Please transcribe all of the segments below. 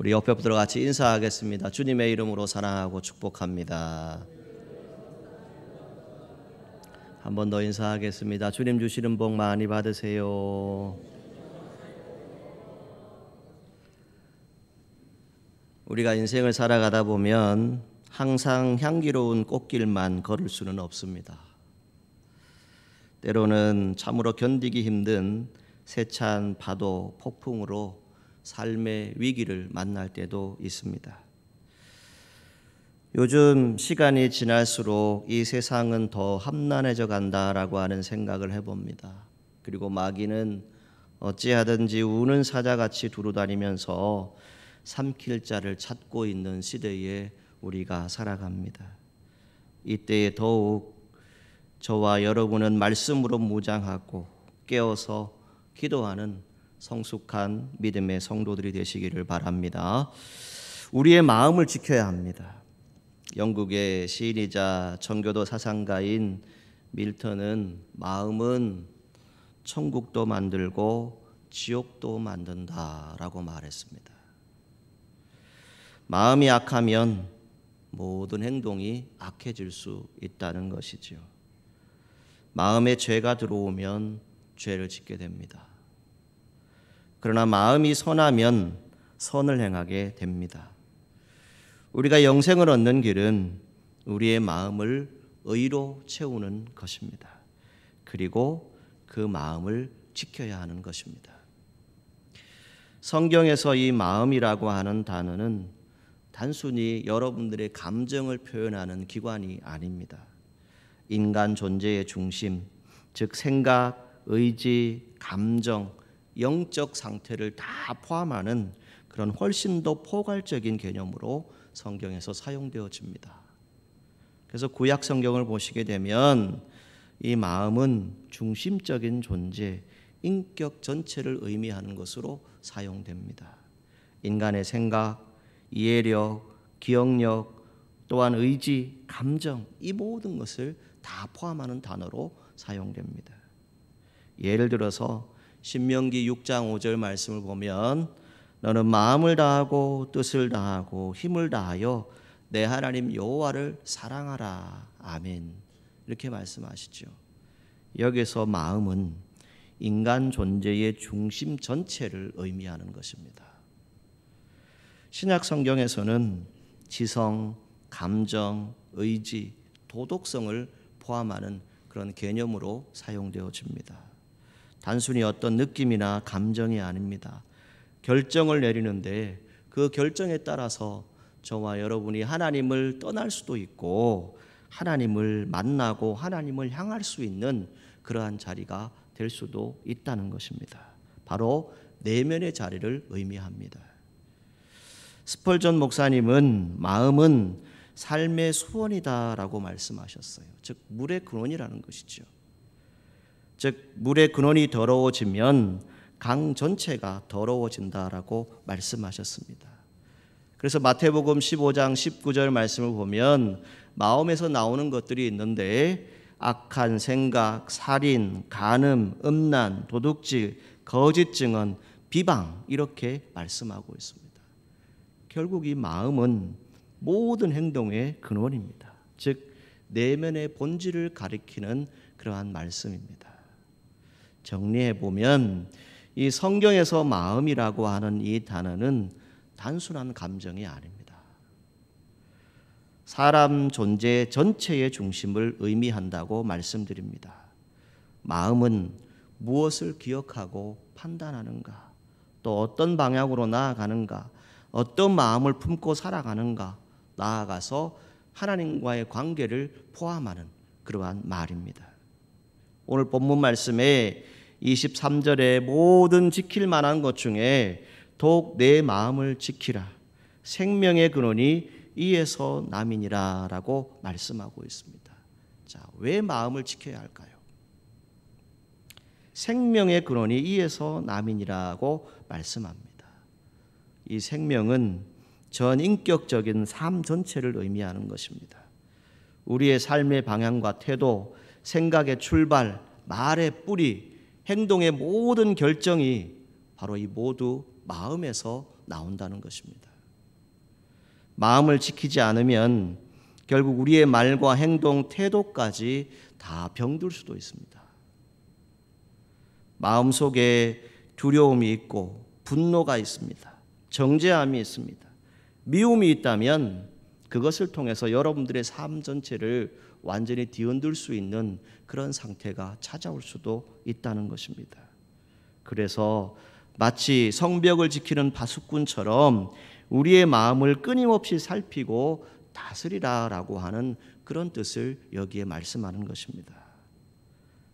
우리 옆에 분들과 같이 인사하겠습니다. 주님의 이름으로 사랑하고 축복합니다. 한 번 더 인사하겠습니다. 주님 주시는 복 많이 받으세요. 우리가 인생을 살아가다 보면 항상 향기로운 꽃길만 걸을 수는 없습니다. 때로는 참으로 견디기 힘든 세찬 파도, 폭풍으로 삶의 위기를 만날 때도 있습니다. 요즘 시간이 지날수록 이 세상은 더 험난해져 간다라고 하는 생각을 해봅니다. 그리고 마귀는 어찌하든지 우는 사자같이 두루다니면서 삼킬 자를 찾고 있는 시대에 우리가 살아갑니다. 이때에 더욱 저와 여러분은 말씀으로 무장하고 깨어서 기도하는 성숙한 믿음의 성도들이 되시기를 바랍니다. 우리의 마음을 지켜야 합니다. 영국의 시인이자 정교도 사상가인 밀턴은 마음은 천국도 만들고 지옥도 만든다라고 말했습니다. 마음이 악하면 모든 행동이 악해질 수 있다는 것이지요. 마음에 죄가 들어오면 죄를 짓게 됩니다. 그러나 마음이 선하면 선을 행하게 됩니다. 우리가 영생을 얻는 길은 우리의 마음을 의로 채우는 것입니다. 그리고 그 마음을 지켜야 하는 것입니다. 성경에서 이 마음이라고 하는 단어는 단순히 여러분들의 감정을 표현하는 기관이 아닙니다. 인간 존재의 중심, 즉 생각, 의지, 감정, 영적 상태를 다 포함하는 그런 훨씬 더 포괄적인 개념으로 성경에서 사용되어집니다. 그래서 구약 성경을 보시게 되면 이 마음은 중심적인 존재, 인격 전체를 의미하는 것으로 사용됩니다. 인간의 생각, 이해력, 기억력, 또한 의지, 감정, 이 모든 것을 다 포함하는 단어로 사용됩니다. 예를 들어서 신명기 6장 5절 말씀을 보면 너는 마음을 다하고 뜻을 다하고 힘을 다하여 내 하나님 여호와를 사랑하라. 아멘. 이렇게 말씀하시죠. 여기서 마음은 인간 존재의 중심 전체를 의미하는 것입니다. 신약 성경에서는 지성, 감정, 의지, 도덕성을 포함하는 그런 개념으로 사용되어집니다. 단순히 어떤 느낌이나 감정이 아닙니다. 결정을 내리는데 그 결정에 따라서 저와 여러분이 하나님을 떠날 수도 있고 하나님을 만나고 하나님을 향할 수 있는 그러한 자리가 될 수도 있다는 것입니다. 바로 내면의 자리를 의미합니다. 스펄전 목사님은 마음은 삶의 수원이다라고 말씀하셨어요. 즉 물의 근원이라는 것이죠. 즉 물의 근원이 더러워지면 강 전체가 더러워진다라고 말씀하셨습니다. 그래서 마태복음 15장 19절 말씀을 보면 마음에서 나오는 것들이 있는데 악한 생각, 살인, 간음, 음란, 도둑질, 거짓 증언, 비방 이렇게 말씀하고 있습니다. 결국 이 마음은 모든 행동의 근원입니다. 즉 내면의 본질을 가리키는 그러한 말씀입니다. 정리해 보면 이 성경에서 마음이라고 하는 이 단어는 단순한 감정이 아닙니다. 사람 존재 전체의 중심을 의미한다고 말씀드립니다. 마음은 무엇을 기억하고 판단하는가, 또 어떤 방향으로 나아가는가, 어떤 마음을 품고 살아가는가, 나아가서 하나님과의 관계를 포함하는 그러한 말입니다. 오늘 본문 말씀에 23절에 모든 지킬 만한 것 중에 더욱 내 마음을 지키라. 생명의 근원이 이에서 남이니라 라고 말씀하고 있습니다. 자, 왜 마음을 지켜야 할까요? 생명의 근원이 이에서 남이니라고 말씀합니다. 이 생명은 전 인격적인 삶 전체를 의미하는 것입니다. 우리의 삶의 방향과 태도, 생각의 출발, 말의 뿌리, 행동의 모든 결정이 바로 이 모두 마음에서 나온다는 것입니다. 마음을 지키지 않으면 결국 우리의 말과 행동, 태도까지 다 병들 수도 있습니다. 마음속에 두려움이 있고 분노가 있습니다. 정죄함이 있습니다. 미움이 있다면 그것을 통해서 여러분들의 삶 전체를 완전히 뒤흔들 수 있는 그런 상태가 찾아올 수도 있다는 것입니다. 그래서 마치 성벽을 지키는 파수꾼처럼 우리의 마음을 끊임없이 살피고 다스리라라고 하는 그런 뜻을 여기에 말씀하는 것입니다.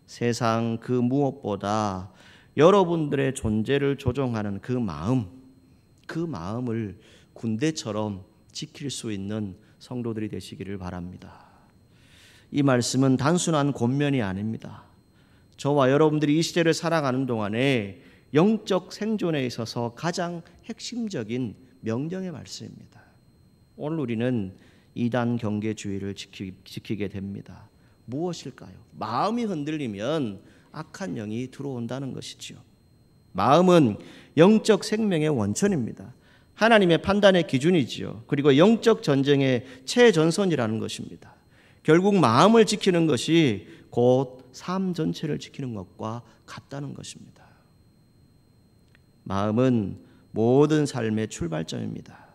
세상 그 무엇보다 여러분들의 존재를 조종하는 그 마음을 군대처럼 지킬 수 있는 성도들이 되시기를 바랍니다. 이 말씀은 단순한 권면이 아닙니다. 저와 여러분들이 이 시대를 살아가는 동안에 영적 생존에 있어서 가장 핵심적인 명령의 말씀입니다. 오늘 우리는 2단 경계주의를 지키게 됩니다. 무엇일까요? 마음이 흔들리면 악한 영이 들어온다는 것이지요. 마음은 영적 생명의 원천입니다. 하나님의 판단의 기준이지요. 그리고 영적 전쟁의 최전선이라는 것입니다. 결국 마음을 지키는 것이 곧 삶 전체를 지키는 것과 같다는 것입니다. 마음은 모든 삶의 출발점입니다.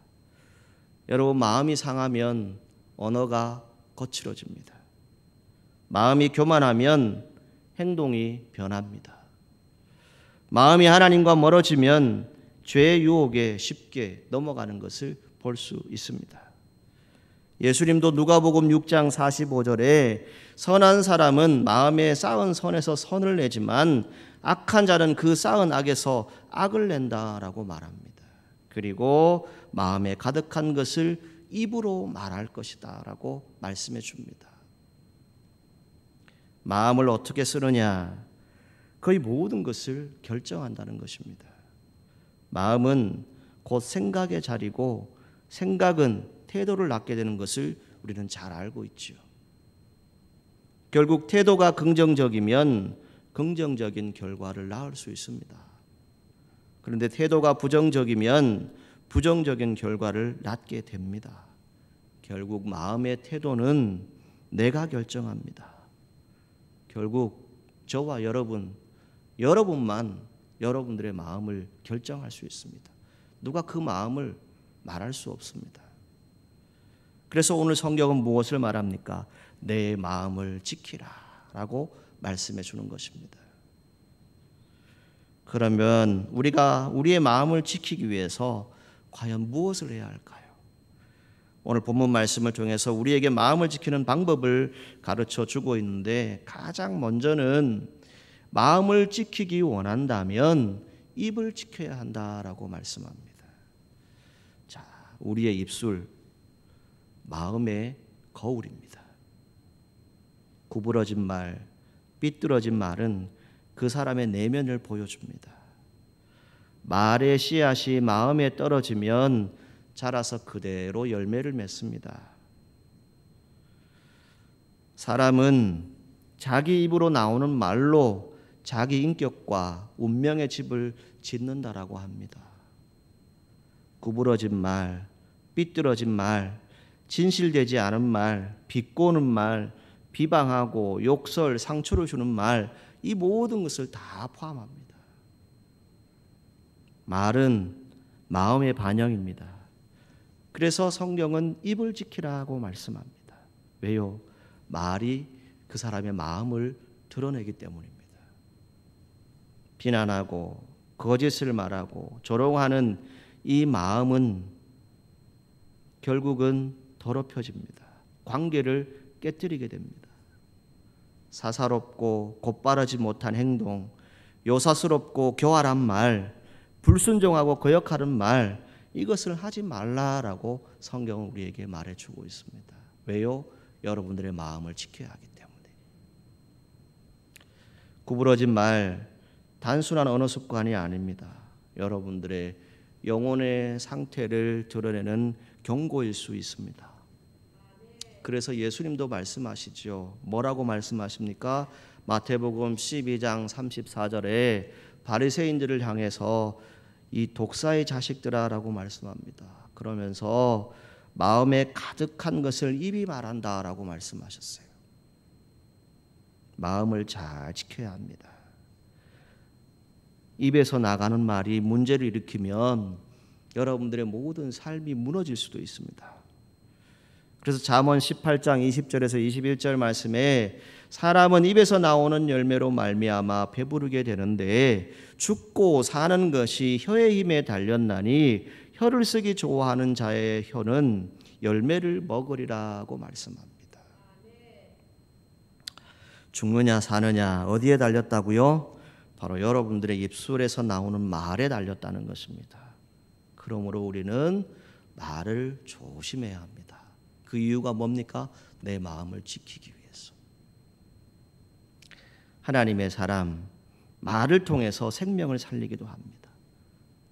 여러분, 마음이 상하면 언어가 거칠어집니다. 마음이 교만하면 행동이 변합니다. 마음이 하나님과 멀어지면 죄의 유혹에 쉽게 넘어가는 것을 볼 수 있습니다. 예수님도 누가복음 6장 45절에 선한 사람은 마음에 쌓은 선에서 선을 내지만 악한 자는 그 쌓은 악에서 악을 낸다라고 말합니다. 그리고 마음에 가득한 것을 입으로 말할 것이다라고 말씀해 줍니다. 마음을 어떻게 쓰느냐, 거의 모든 것을 결정한다는 것입니다. 마음은 곧 생각의 자리고 생각은 태도를 낳게 되는 것을 우리는 잘 알고 있죠. 결국 태도가 긍정적이면 긍정적인 결과를 낳을 수 있습니다. 그런데 태도가 부정적이면 부정적인 결과를 낳게 됩니다. 결국 마음의 태도는 내가 결정합니다. 결국 저와 여러분만 여러분들의 마음을 결정할 수 있습니다. 누가 그 마음을 말할 수 없습니다. 그래서 오늘 성경은 무엇을 말합니까? 내 마음을 지키라 라고 말씀해 주는 것입니다. 그러면 우리가 우리의 마음을 지키기 위해서 과연 무엇을 해야 할까요? 오늘 본문 말씀을 통해서 우리에게 마음을 지키는 방법을 가르쳐 주고 있는데, 가장 먼저는 마음을 지키기 원한다면 입을 지켜야 한다라고 말씀합니다. 자, 우리의 입술, 마음의 거울입니다. 구부러진 말, 삐뚤어진 말은 그 사람의 내면을 보여줍니다. 말의 씨앗이 마음에 떨어지면 자라서 그대로 열매를 맺습니다. 사람은 자기 입으로 나오는 말로 자기 인격과 운명의 집을 짓는다라고 합니다. 구부러진 말, 삐뚤어진 말, 진실되지 않은 말, 비꼬는 말, 비방하고 욕설, 상처를 주는 말, 이 모든 것을 다 포함합니다. 말은 마음의 반영입니다. 그래서 성경은 입을 지키라고 말씀합니다. 왜요? 말이 그 사람의 마음을 드러내기 때문입니다. 비난하고 거짓을 말하고 조롱하는 이 마음은 결국은 더럽혀집니다. 관계를 깨뜨리게 됩니다. 사사롭고 곧바르지 못한 행동, 요사스럽고 교활한 말, 불순종하고 거역하는 말, 이것을 하지 말라라고 성경은 우리에게 말해주고 있습니다. 왜요? 여러분들의 마음을 지켜야 하기 때문에. 구부러진 말, 단순한 언어 습관이 아닙니다. 여러분들의 영혼의 상태를 드러내는 경고일 수 있습니다. 그래서 예수님도 말씀하시죠. 뭐라고 말씀하십니까? 마태복음 12장 34절에 바리새인들을 향해서 이 독사의 자식들아라고 말씀합니다. 그러면서 마음에 가득한 것을 입이 말한다라고 말씀하셨어요. 마음을 잘 지켜야 합니다. 입에서 나가는 말이 문제를 일으키면 여러분들의 모든 삶이 무너질 수도 있습니다. 그래서 잠언 18장 20절에서 21절 말씀에 사람은 입에서 나오는 열매로 말미암아 배부르게 되는데 죽고 사는 것이 혀의 힘에 달렸나니 혀를 쓰기 좋아하는 자의 혀는 열매를 먹으리라고 말씀합니다. 죽느냐 사느냐 어디에 달렸다고요? 바로 여러분들의 입술에서 나오는 말에 달렸다는 것입니다. 그러므로 우리는 말을 조심해야 합니다. 그 이유가 뭡니까? 내 마음을 지키기 위해서. 하나님의 사람, 말을 통해서 생명을 살리기도 합니다.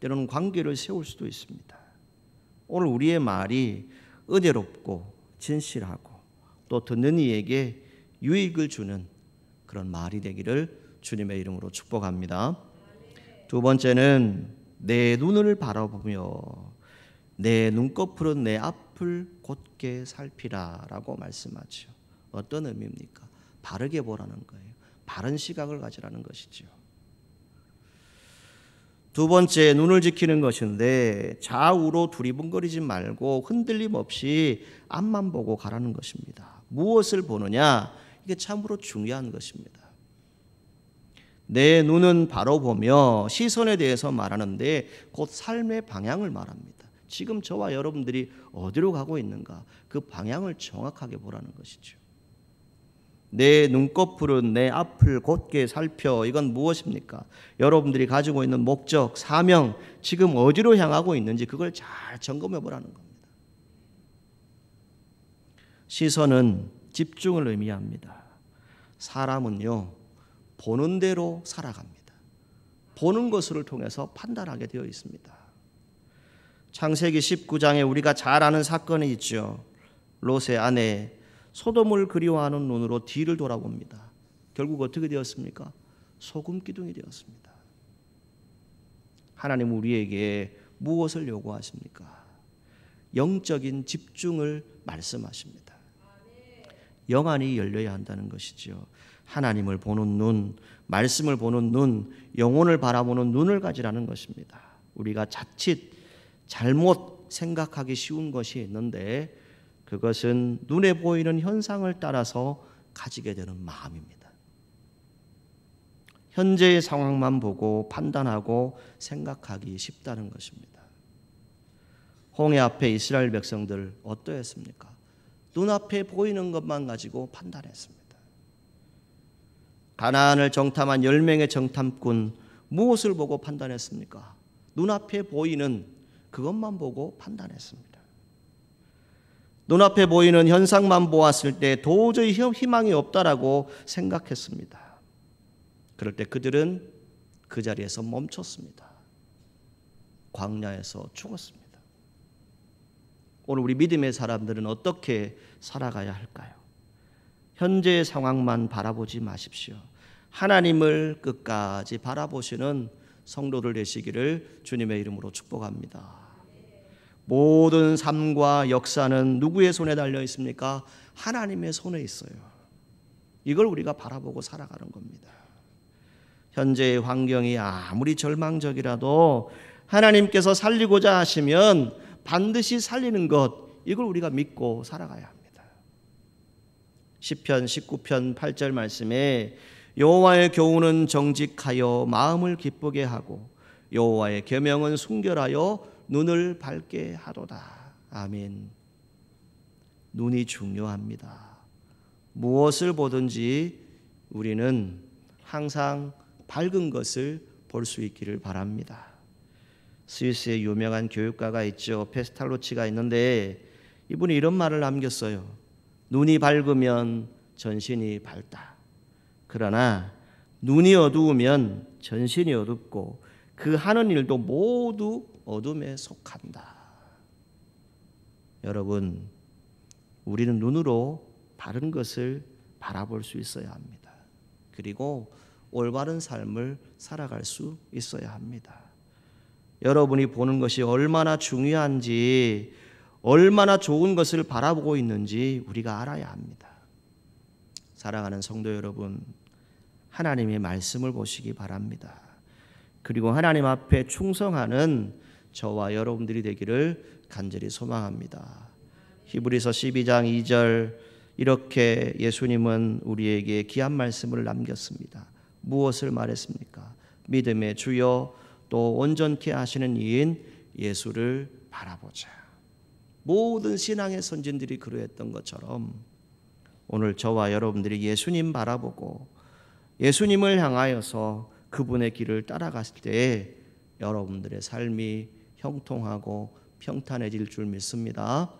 때로는 관계를 세울 수도 있습니다. 오늘 우리의 말이 은혜롭고 진실하고 또 듣는 이에게 유익을 주는 그런 말이 되기를 주님의 이름으로 축복합니다. 두 번째는 내 눈을 바라보며 내 눈꺼풀은 내 앞을 곧게 살피라라고 말씀하죠. 어떤 의미입니까? 바르게 보라는 거예요. 바른 시각을 가지라는 것이죠. 두 번째, 눈을 지키는 것인데 좌우로 두리번거리지 말고 흔들림 없이 앞만 보고 가라는 것입니다. 무엇을 보느냐? 이게 참으로 중요한 것입니다. 내 눈은 바로 보며 시선에 대해서 말하는데 곧 삶의 방향을 말합니다. 지금 저와 여러분들이 어디로 가고 있는가? 그 방향을 정확하게 보라는 것이죠. 내 눈꺼풀은 내 앞을 곧게 살펴. 이건 무엇입니까? 여러분들이 가지고 있는 목적, 사명, 지금 어디로 향하고 있는지 그걸 잘 점검해 보라는 겁니다. 시선은 집중을 의미합니다. 사람은요, 보는 대로 살아갑니다. 보는 것을 통해서 판단하게 되어 있습니다. 창세기 19장에 우리가 잘 아는 사건이 있죠. 롯의 아내 소돔을 그리워하는 눈으로 뒤를 돌아봅니다. 결국 어떻게 되었습니까? 소금 기둥이 되었습니다. 하나님은 우리에게 무엇을 요구하십니까? 영적인 집중을 말씀하십니다. 영안이 열려야 한다는 것이죠. 하나님을 보는 눈, 말씀을 보는 눈, 영혼을 바라보는 눈을 가지라는 것입니다. 우리가 자칫 잘못 생각하기 쉬운 것이 있는데 그것은 눈에 보이는 현상을 따라서 가지게 되는 마음입니다. 현재의 상황만 보고 판단하고 생각하기 쉽다는 것입니다. 홍해 앞에 이스라엘 백성들 어떠했습니까? 눈앞에 보이는 것만 가지고 판단했습니다. 가나안을 정탐한 10명의 정탐꾼 무엇을 보고 판단했습니까? 눈앞에 보이는 그것만 보고 판단했습니다. 눈앞에 보이는 현상만 보았을 때 도저히 희망이 없다라고 생각했습니다. 그럴 때 그들은 그 자리에서 멈췄습니다. 광야에서 죽었습니다. 오늘 우리 믿음의 사람들은 어떻게 살아가야 할까요? 현재의 상황만 바라보지 마십시오. 하나님을 끝까지 바라보시는 성도들 되시기를 주님의 이름으로 축복합니다. 모든 삶과 역사는 누구의 손에 달려 있습니까? 하나님의 손에 있어요. 이걸 우리가 바라보고 살아가는 겁니다. 현재의 환경이 아무리 절망적이라도 하나님께서 살리고자 하시면 반드시 살리는 것, 이걸 우리가 믿고 살아가야 합니다. 시편 19편 8절 말씀에 여호와의 교훈은 정직하여 마음을 기쁘게 하고 여호와의 계명은 순결하여 눈을 밝게 하도다. 아멘. 눈이 중요합니다. 무엇을 보든지 우리는 항상 밝은 것을 볼 수 있기를 바랍니다. 스위스의 유명한 교육가가 있죠. 페스탈로치가 있는데 이분이 이런 말을 남겼어요. 눈이 밝으면 전신이 밝다. 그러나 눈이 어두우면 전신이 어둡고 그 하는 일도 모두 어둠에 속한다. 여러분, 우리는 눈으로 바른 것을 바라볼 수 있어야 합니다. 그리고 올바른 삶을 살아갈 수 있어야 합니다. 여러분이 보는 것이 얼마나 중요한지, 얼마나 좋은 것을 바라보고 있는지 우리가 알아야 합니다. 사랑하는 성도 여러분, 하나님의 말씀을 보시기 바랍니다. 그리고 하나님 앞에 충성하는 저와 여러분들이 되기를 간절히 소망합니다. 히브리서 12장 2절, 이렇게 예수님은 우리에게 귀한 말씀을 남겼습니다. 무엇을 말했습니까? 믿음의 주요 또 온전케 하시는 이인 예수를 바라보자. 모든 신앙의 선진들이 그러했던 것처럼 오늘 저와 여러분들이 예수님 바라보고 예수님을 향하여서 그분의 길을 따라갔을 때 여러분들의 삶이 형통하고 평탄해질 줄 믿습니다.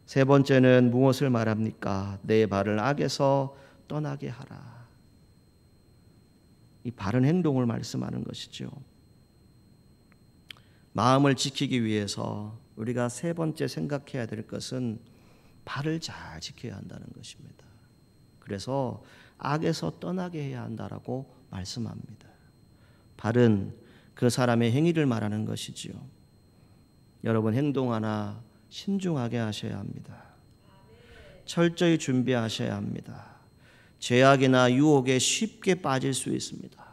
세 번째는 무엇을 말합니까? 내 발을 악에서 떠나게 하라. 이 바른 행동을 말씀하는 것이죠. 마음을 지키기 위해서 우리가 세 번째 생각해야 될 것은 발을 잘 지켜야 한다는 것입니다. 그래서 악에서 떠나게 해야 한다라고 말씀합니다. 발은 그 사람의 행위를 말하는 것이지요. 여러분, 행동 하나 신중하게 하셔야 합니다. 철저히 준비하셔야 합니다. 죄악이나 유혹에 쉽게 빠질 수 있습니다.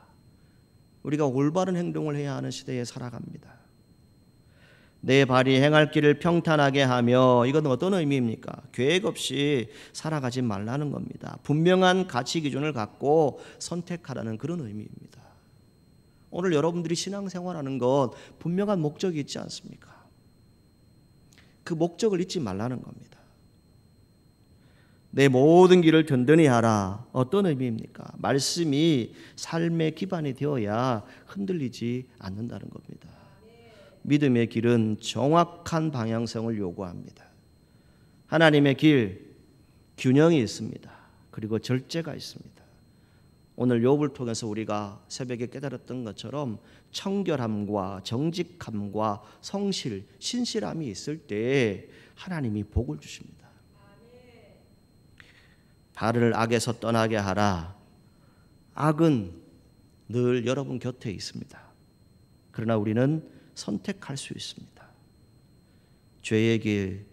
우리가 올바른 행동을 해야 하는 시대에 살아갑니다. 내 발이 행할 길을 평탄하게 하며, 이건 어떤 의미입니까? 계획 없이 살아가지 말라는 겁니다. 분명한 가치 기준을 갖고 선택하라는 그런 의미입니다. 오늘 여러분들이 신앙생활하는 것 분명한 목적이 있지 않습니까? 그 목적을 잊지 말라는 겁니다. 내 모든 길을 든든히 하라. 어떤 의미입니까? 말씀이 삶의 기반이 되어야 흔들리지 않는다는 겁니다. 믿음의 길은 정확한 방향성을 요구합니다. 하나님의 길, 균형이 있습니다. 그리고 절제가 있습니다. 오늘 욥을 통해서 우리가 새벽에 깨달았던 것처럼 청결함과 정직함과 성실, 신실함이 있을 때 하나님이 복을 주십니다. 발을 악에서 떠나게 하라. 악은 늘 여러분 곁에 있습니다. 그러나 우리는 선택할 수 있습니다. 죄의 길,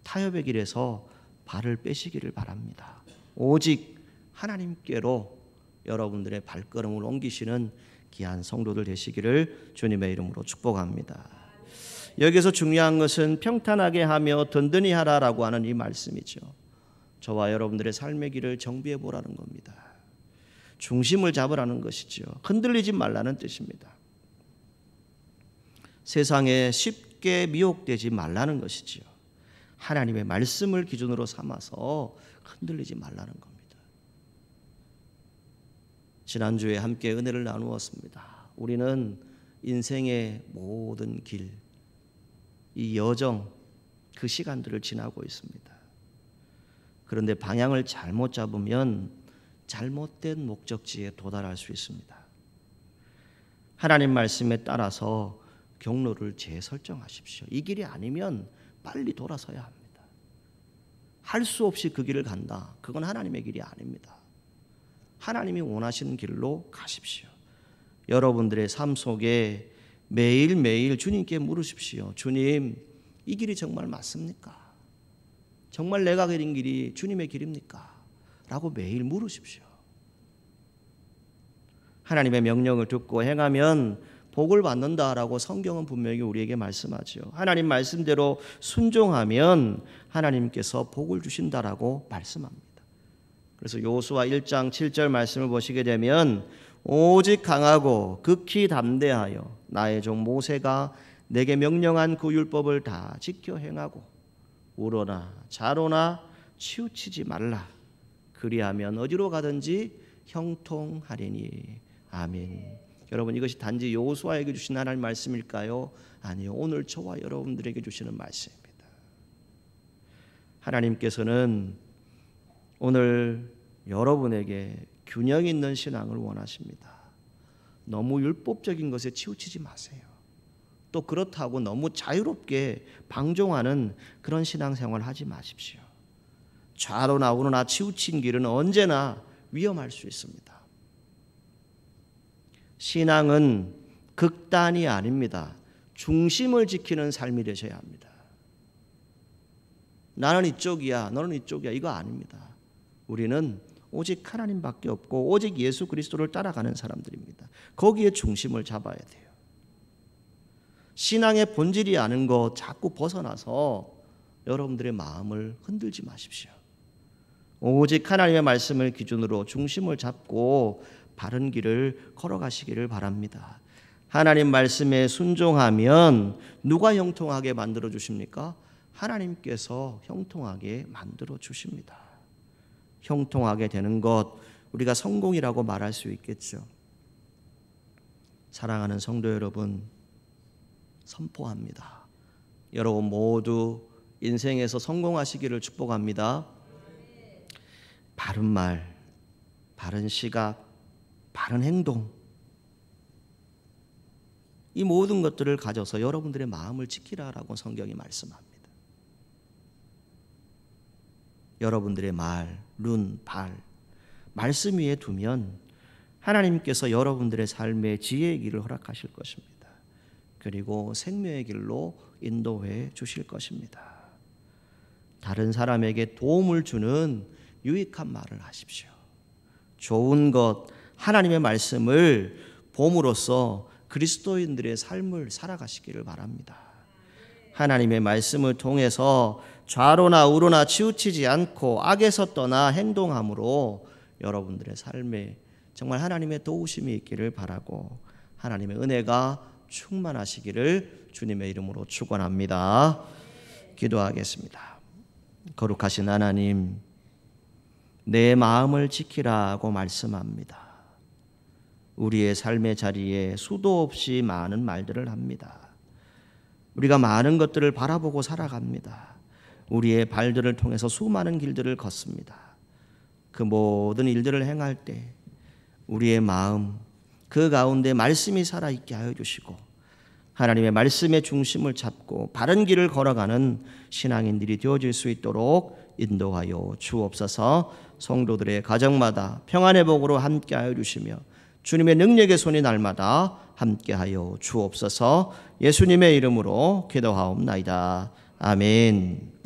타협의 길에서 발을 빼시기를 바랍니다. 오직 하나님께로 여러분들의 발걸음을 옮기시는 귀한 성도들 되시기를 주님의 이름으로 축복합니다. 여기서 중요한 것은 평탄하게 하며 든든히 하라라고 하는 이 말씀이죠. 저와 여러분들의 삶의 길을 정비해 보라는 겁니다. 중심을 잡으라는 것이죠. 흔들리지 말라는 뜻입니다. 세상에 쉽게 미혹되지 말라는 것이지요. 하나님의 말씀을 기준으로 삼아서 흔들리지 말라는 겁니다. 지난주에 함께 은혜를 나누었습니다. 우리는 인생의 모든 길, 이 여정, 그 시간들을 지나고 있습니다. 그런데 방향을 잘못 잡으면 잘못된 목적지에 도달할 수 있습니다. 하나님 말씀에 따라서 경로를 재설정하십시오. 이 길이 아니면 빨리 돌아서야 합니다. 할 수 없이 그 길을 간다. 그건 하나님의 길이 아닙니다. 하나님이 원하시는 길로 가십시오. 여러분들의 삶 속에 매일매일 주님께 물으십시오. 주님, 이 길이 정말 맞습니까? 정말 내가 가는 길이 주님의 길입니까? 라고 매일 물으십시오. 하나님의 명령을 듣고 행하면 복을 받는다라고 성경은 분명히 우리에게 말씀하죠. 하나님 말씀대로 순종하면 하나님께서 복을 주신다라고 말씀합니다. 그래서 여호수아 1장 7절 말씀을 보시게 되면 오직 강하고 극히 담대하여 나의 종 모세가 내게 명령한 그 율법을 다 지켜 행하고 우로나 자로나 치우치지 말라. 그리하면 어디로 가든지 형통하리니. 아멘. 여러분, 이것이 단지 여호수아에게 주신 하나님 말씀일까요? 아니요. 오늘 저와 여러분들에게 주시는 말씀입니다. 하나님께서는 오늘 여러분에게 균형 있는 신앙을 원하십니다. 너무 율법적인 것에 치우치지 마세요. 또 그렇다고 너무 자유롭게 방종하는 그런 신앙생활 하지 마십시오. 좌로나 우로나 치우친 길은 언제나 위험할 수 있습니다. 신앙은 극단이 아닙니다. 중심을 지키는 삶이 되셔야 합니다. 나는 이쪽이야, 너는 이쪽이야, 이거 아닙니다. 우리는 오직 하나님밖에 없고 오직 예수 그리스도를 따라가는 사람들입니다. 거기에 중심을 잡아야 돼요. 신앙의 본질이 아는 것 자꾸 벗어나서 여러분들의 마음을 흔들지 마십시오. 오직 하나님의 말씀을 기준으로 중심을 잡고 바른 길을 걸어가시기를 바랍니다. 하나님 말씀에 순종하면 누가 형통하게 만들어 주십니까? 하나님께서 형통하게 만들어 주십니다. 형통하게 되는 것, 우리가 성공이라고 말할 수 있겠죠. 사랑하는 성도 여러분, 선포합니다. 여러분 모두 인생에서 성공하시기를 축복합니다. 바른 말, 바른 시각, 바른 행동, 이 모든 것들을 가져서 여러분들의 마음을 지키라라고 성경이 말씀합니다. 여러분들의 말, 눈, 발, 말씀 위에 두면 하나님께서 여러분들의 삶에 지혜의 길을 허락하실 것입니다. 그리고 생명의 길로 인도해 주실 것입니다. 다른 사람에게 도움을 주는 유익한 말을 하십시오. 좋은 것, 하나님의 말씀을 봄으로써 그리스도인들의 삶을 살아가시기를 바랍니다. 하나님의 말씀을 통해서 좌로나 우로나 치우치지 않고 악에서 떠나 행동함으로 여러분들의 삶에 정말 하나님의 도우심이 있기를 바라고 하나님의 은혜가 충만하시기를 주님의 이름으로 축원합니다. 기도하겠습니다. 거룩하신 하나님, 내 마음을 지키라고 말씀합니다. 우리의 삶의 자리에 수도 없이 많은 말들을 합니다. 우리가 많은 것들을 바라보고 살아갑니다. 우리의 발들을 통해서 수많은 길들을 걷습니다. 그 모든 일들을 행할 때 우리의 마음, 그 가운데 말씀이 살아있게 하여 주시고 하나님의 말씀의 중심을 잡고 바른 길을 걸어가는 신앙인들이 되어질 수 있도록 인도하여 주옵소서. 성도들의 가정마다 평안의 복으로 함께하여 주시며 주님의 능력의 손이 날마다 함께하여 주옵소서. 예수님의 이름으로 기도하옵나이다. 아멘.